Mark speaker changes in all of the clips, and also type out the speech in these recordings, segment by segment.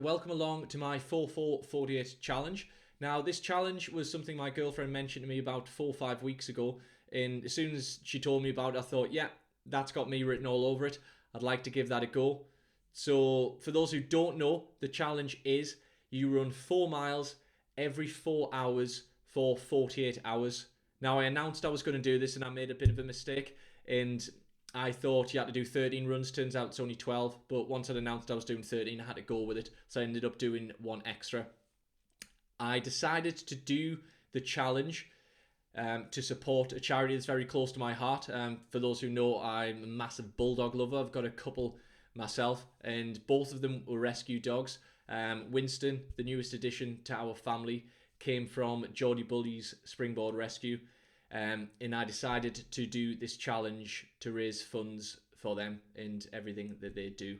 Speaker 1: Welcome along to my 4-4-48 challenge. Now, this challenge was something my girlfriend mentioned to me about 4 or 5 weeks ago, and as soon as she told me about it, I thought, yeah, that's got me written all over it. I'd like to give that a go. So, for those who don't know, the challenge is you run 4 miles every 4 hours for 48 hours. Now, I announced I was going to do this, and I made a bit of a mistake, and I thought you had to do 13 runs. Turns out it's only 12. But once I'd announced I was doing 13, I had to go with it. So I ended up doing one extra. I decided to do the challenge to support a charity that's very close to my heart. For those who know, I'm a massive bulldog lover. I've got a couple myself, and both of them were rescue dogs. Winston, the newest addition to our family, came from Geordie Bully's Springboard Rescue. And I decided to do this challenge to raise funds for them and everything that they do.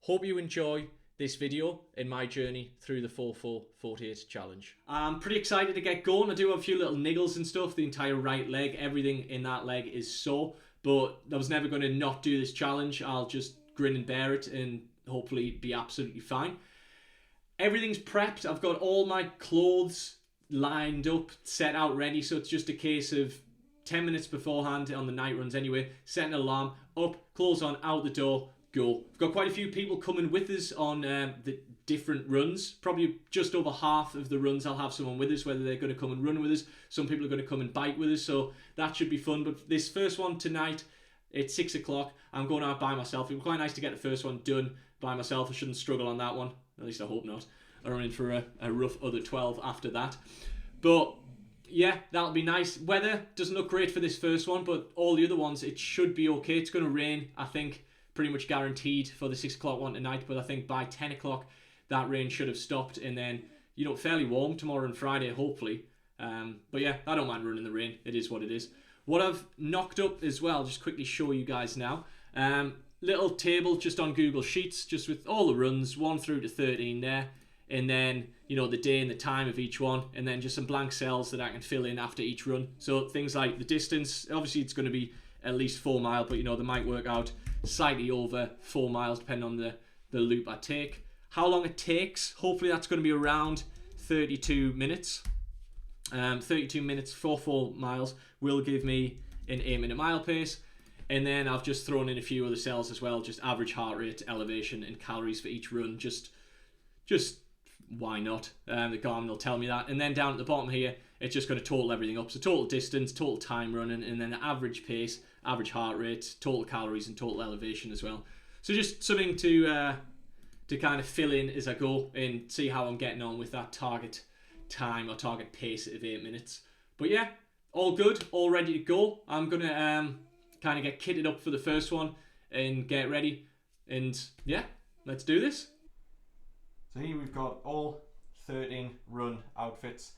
Speaker 1: Hope you enjoy this video in my journey through the 4-4-48 challenge. I'm pretty excited to get going. I do have a few little niggles and stuff. The entire right leg, everything in that leg is sore. But I was never going to not do this challenge. I'll just grin and bear it and hopefully be absolutely fine. Everything's prepped. I've got all my clothes lined up, set out, ready, so it's just a case of 10 minutes beforehand on the night runs anyway, set an alarm, up, clothes on, out the door, go. We've got quite a few people coming with us on the different runs. Probably just over half of the runs I'll have someone with us, whether they're going to come and run with us. Some people are going to come and bike with us, so that should be fun. But this first one tonight, it's 6 o'clock. I'm going out by myself. It'd be quite nice to get the first one done by myself. I shouldn't struggle on that one. At least I hope not. I run in for a rough other 12 after that. But yeah, that'll be nice. Weather doesn't look great for this first one, but all the other ones, it should be okay. It's going to rain, I think, pretty much guaranteed for the 6 o'clock one tonight. But I think by 10 o'clock, that rain should have stopped. And then, fairly warm tomorrow and Friday, hopefully. But yeah, I don't mind running in the rain. It is what it is. What I've knocked up as well, just quickly show you guys now. Little table just on Google Sheets, just with all the runs, 1 through to 13 there. And then, the day and the time of each one, and then just some blank cells that I can fill in after each run. So things like the distance, obviously it's going to be at least 4 miles, but they might work out slightly over 4 miles depending on the loop I take. How long it takes, hopefully that's going to be around 32 minutes. 32 minutes for 4 miles will give me an 8-minute mile pace. And then I've just thrown in a few other cells as well, just average heart rate, elevation, and calories for each run. Just why not? The Garmin will tell me that. And then down at the bottom here, it's just going to total everything up. So total distance, total time running, and then the average pace, average heart rate, total calories, and total elevation as well. So just something to kind of fill in as I go and see how I'm getting on with that target time or target pace of 8 minutes. But yeah, all good, all ready to go. I'm going to kind of get kitted up for the first one and get ready. And yeah, let's do this.
Speaker 2: So here we've got all 13 run outfits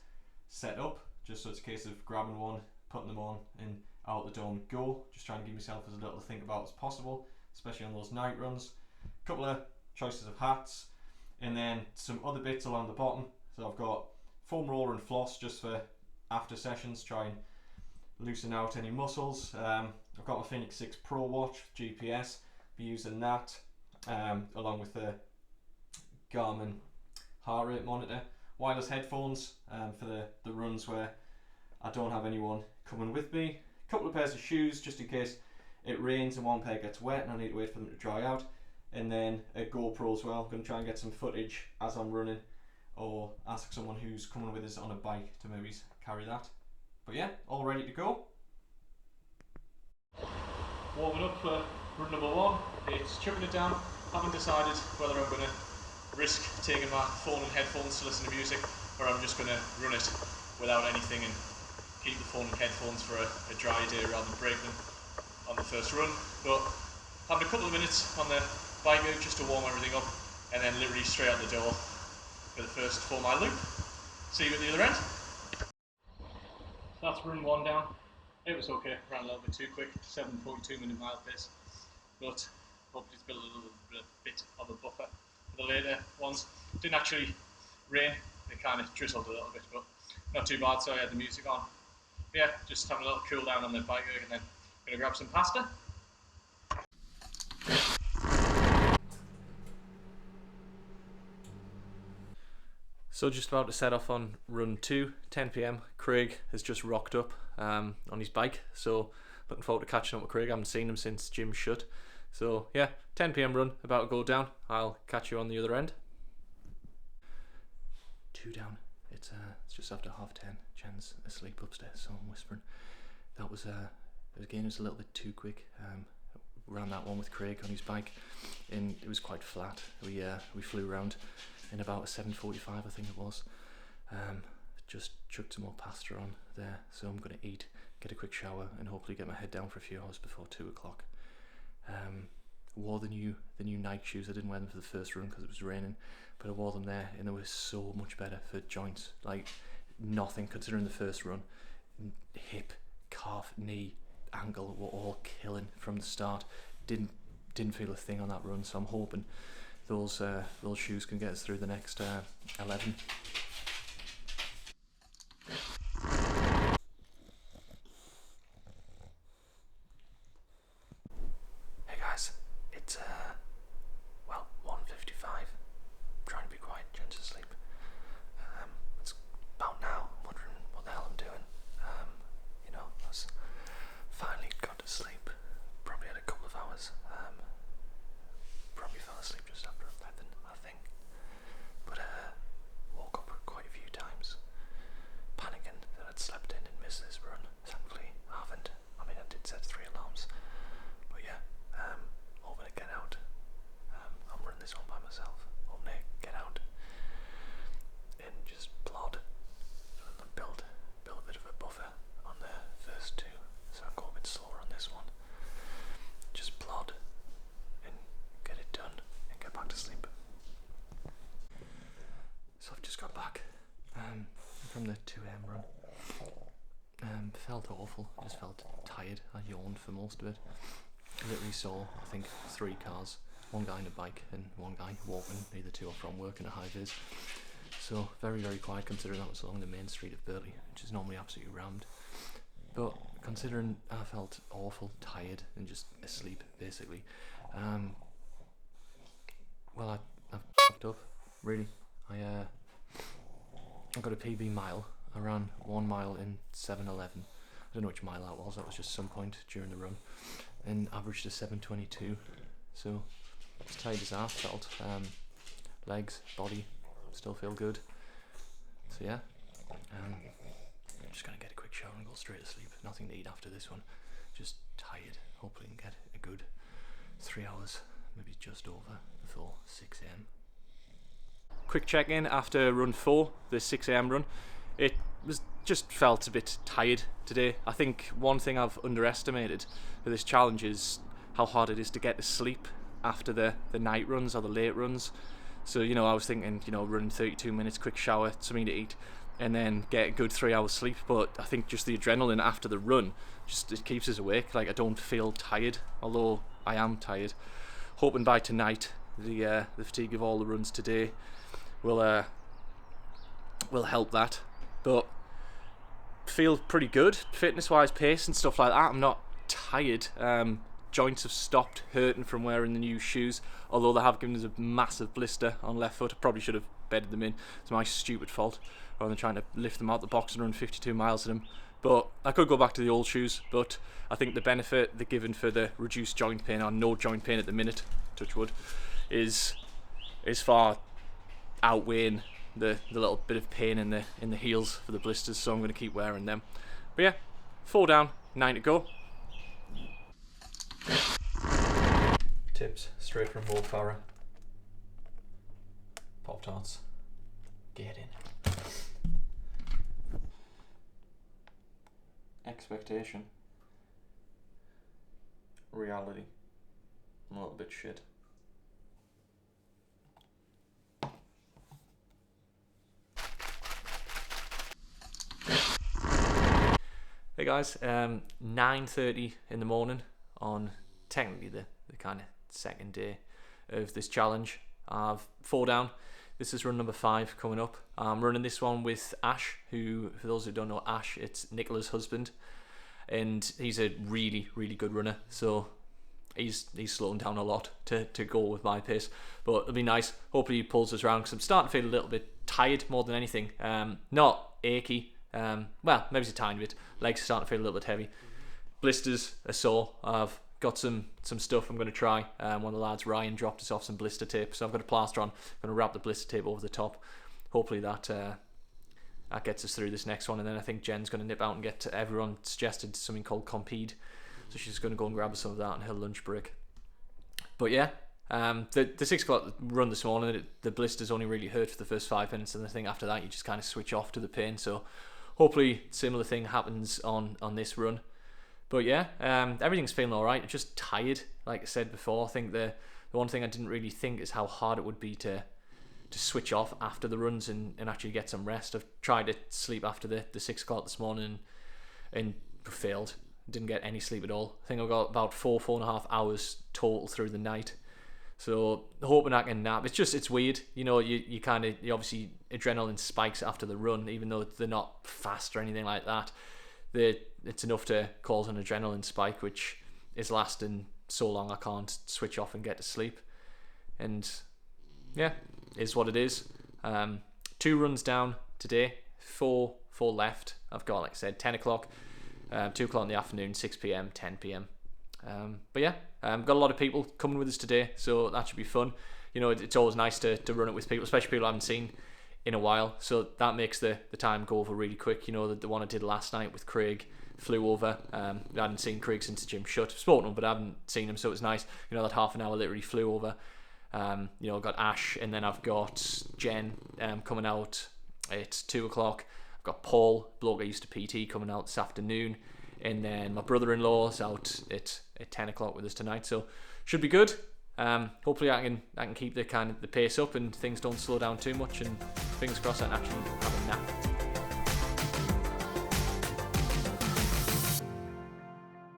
Speaker 2: set up, just so it's a case of grabbing one, putting them on, and out the door and go. Just trying to give myself as little to think about as possible, especially on those night runs. A couple of choices of hats, and then some other bits along the bottom. So I've got foam roller and floss just for after sessions, try and loosen out any muscles. I've got my Phoenix 6 Pro watch, GPS, be using that, along with the Garmin heart rate monitor, wireless headphones for the runs where I don't have anyone coming with me, a couple of pairs of shoes just in case it rains and one pair gets wet and I need to wait for them to dry out, and then a GoPro as well. I'm going to try and get some footage as I'm running, or ask someone who's coming with us on a bike to maybe carry that. But yeah, all ready to go. Warming up for run number 1. It's chipping it down. Haven't decided whether I'm going to risk taking my phone and headphones to listen to music, or I'm just going to run it without anything and keep the phone and headphones for a dry day rather than break them on the first run. But having a couple of minutes on the bike move just to warm everything up, and then literally straight out the door for the first 4 mile loop. See you at the other end. That's run 1 down. It was okay, ran a little bit too quick, 7.2 minute mile pace, but hopefully it's built a little bit of a buffer for the later ones. Didn't actually rain, it kind of drizzled a little bit, but not too bad, so I had the music on. But yeah, just having a little cool down on the bike and then gonna grab some pasta.
Speaker 1: So just about to set off on run 2, 10 p.m. Craig has just rocked up on his bike, so looking forward to catching up with Craig. I haven't seen him since gym shut. So yeah, 10 p.m. run, about to go down. I'll catch you on the other end. 2 down. It's just after 10:30. Jen's asleep upstairs, so I'm whispering. That was again, it was a little bit too quick. Ran that one with Craig on his bike, and it was quite flat. We flew around in about a 7:45, I think it was. Just chucked some more pasta on there, so I'm gonna eat, get a quick shower, and hopefully get my head down for a few hours before 2 o'clock. Wore the new Nike shoes. I didn't wear them for the first run because it was raining, but I wore them there, and they were so much better for joints. Like nothing, considering the first run, hip, calf, knee, ankle were all killing from the start. Didn't feel a thing on that run, so I'm hoping those shoes can get us through the next 11. Hey guys, it's 1:55. Trying to be quiet, Jen's asleep. It's about now. I'm wondering what the hell I'm doing. I was finally got to sleep. Probably had a couple of hours. Probably fell asleep just after 11, I think. But woke up quite a few times, panicking that I'd slept in and missed this run. Thankfully, I haven't. I mean, I did set 3 alarms. But yeah, hoping to get out. I'm running this one by myself. Hoping to get out and just plod and build a bit of a buffer on the first 2, so I'll go a bit slower on this one. Just plod and get it done and get back to sleep. So I've just got back from the 2 a.m. run. Felt awful. I just felt tired. I yawned for most of it. I literally saw, I think, 3 cars. 1 guy on a bike and 1 guy walking. Neither 2 are from work in a high vis. So very, very quiet considering that was along the main street of Burley, which is normally absolutely rammed. But considering I felt awful, tired, and just asleep basically, well, I fucked up really. I got a PB mile. I ran 1 mile in 7:11. I don't know which mile that was. That was just some point during the run, and averaged a 7:22. So as tired as I felt, legs, body, still feel good. So yeah, I'm just gonna get a quick shower and go straight to sleep. Nothing to eat after this one. Just tired. Hopefully, I can get a good 3 hours, maybe just over, before 6 a.m. Quick check-in after run 4, the 6 a.m. run. It was just felt a bit tired today. I think one thing I've underestimated for this challenge is how hard it is to get to sleep after the night runs or the late runs. So, I was thinking, running 32 minutes, quick shower, something to eat, and then get a good 3 hours sleep. But I think just the adrenaline after the run, it keeps us awake. Like, I don't feel tired, although I am tired. Hoping by tonight, the fatigue of all the runs today will help that. But feel pretty good, fitness-wise, pace and stuff like that. I'm not tired. Joints have stopped hurting from wearing the new shoes, although they have given us a massive blister on left foot. I probably should have bedded them in. It's my stupid fault, rather than trying to lift them out the box and run 52 miles in them. But I could go back to the old shoes, but I think the benefit they're given for the reduced joint pain, or no joint pain at the minute, touch wood, is far outweighing the little bit of pain in the heels for the blisters, so I'm going to keep wearing them. But yeah, 4 down, 9 to go. Tips straight from Mo Farah. Pop-Tarts. Get in. Expectation. Reality. I'm a little bit shit. Hey guys, 9:30 in the morning on technically the kind of second day of this challenge. I've 4 down. This is run number 5 coming up. I'm running this one with Ash, who, for those who don't know Ash, it's Nicola's husband, and he's a really, really good runner. So he's slowing down a lot to go with my pace, but it'll be nice. Hopefully he pulls us around, because I'm starting to feel a little bit tired more than anything. Not achy. Well, maybe it's a tiny bit. Legs are starting to feel a little bit heavy. Blisters are sore. I've got some stuff I'm going to try. One of the lads, Ryan, dropped us off some blister tape, so I've got a plaster on. I'm going to wrap the blister tape over the top. Hopefully that gets us through this next one, and then I think Jen's going to nip out and get everyone suggested something called Compede, so she's going to go and grab us some of that on her lunch break. But yeah, the 6 o'clock run this morning, the blisters only really hurt for the first 5 minutes, and I think after that you just kind of switch off to the pain. So hopefully similar thing happens on this run. But yeah, everything's feeling alright. I'm just tired, like I said before. I think the one thing I didn't really think is how hard it would be to switch off after the runs and actually get some rest. I've tried to sleep after the 6 o'clock this morning and failed. Didn't get any sleep at all. I think I've got about 4.5 hours total through the night. So hoping I can nap. It's weird, you know. You obviously adrenaline spikes after the run, even though they're not fast or anything like that. It's enough to cause an adrenaline spike, which is lasting so long I can't switch off and get to sleep. And yeah, is what it is. 2 runs down today, 4 left. I've got, like I said, 10 o'clock, 2 o'clock in the afternoon, 6 p.m, 10 p.m. But yeah, got a lot of people coming with us today, so that should be fun. You know, it's always nice to run it with people, especially people I haven't seen in a while. So that makes the time go over really quick. You know, the one I did last night with Craig flew over. I hadn't seen Craig since the gym shut. I've spoken to him, but I haven't seen him, so it was nice. You know, that half an hour literally flew over. You know, I've got Ash, and then I've got Jen coming out at 2 o'clock. I've got Paul, bloke I used to PT, coming out this afternoon. And then my brother-in-law's out at 10 o'clock with us tonight, so should be good. Hopefully I can keep the pace up and things don't slow down too much, and fingers crossed I can actually have a nap